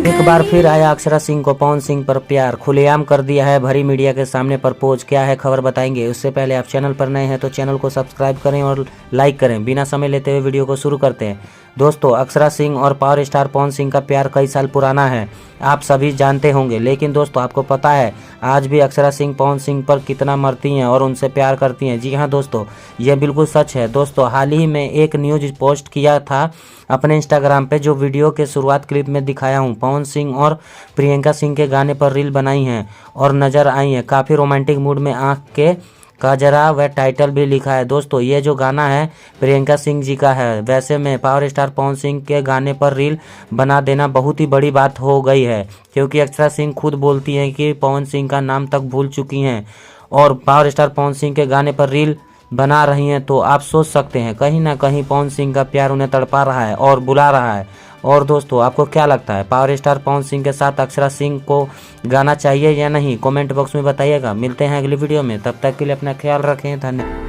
एक बार फिर आया अक्षरा सिंह को पवन सिंह पर प्यार, खुलेआम कर दिया है भरी मीडिया के सामने प्रपोज। क्या है खबर बताएंगे। उससे पहले आप चैनल पर नए हैं तो चैनल को सब्सक्राइब करें और लाइक करें। बिना समय लेते हुए वीडियो को शुरू करते हैं। दोस्तों, अक्षरा सिंह और पावर स्टार पवन सिंह का प्यार कई साल पुराना है, आप सभी जानते होंगे। लेकिन दोस्तों, आपको पता है आज भी अक्षरा सिंह पवन सिंह पर कितना मरती हैं और उनसे प्यार करती हैं। जी हाँ दोस्तों, ये बिल्कुल सच है। दोस्तों, हाल ही में एक न्यूज पोस्ट किया था अपने इंस्टाग्राम पे, जो वीडियो के शुरुआत क्लिप में दिखाया हूँ। पवन सिंह और प्रियंका सिंह के गाने पर रील बनाई हैं और नजर आई हैं काफ़ी रोमांटिक मूड में, आंख के काजरा व टाइटल भी लिखा है। दोस्तों, ये जो गाना है प्रियंका सिंह जी का है। वैसे में पावर स्टार पवन सिंह के गाने पर रील बना देना बहुत ही बड़ी बात हो गई है, क्योंकि अक्षरा सिंह खुद बोलती हैं कि पवन सिंह का नाम तक भूल चुकी हैं और पावर स्टार पवन सिंह के गाने पर रील बना रही हैं। तो आप सोच सकते हैं कहीं ना कहीं पवन सिंह का प्यार उन्हें तड़पा रहा है और बुला रहा है। और दोस्तों, आपको क्या लगता है, पावर स्टार पवन सिंह के साथ अक्षरा सिंह को गाना चाहिए या नहीं? कमेंट बॉक्स में बताइएगा। मिलते हैं अगली वीडियो में, तब तक के लिए अपना ख्याल रखें। धन्यवाद।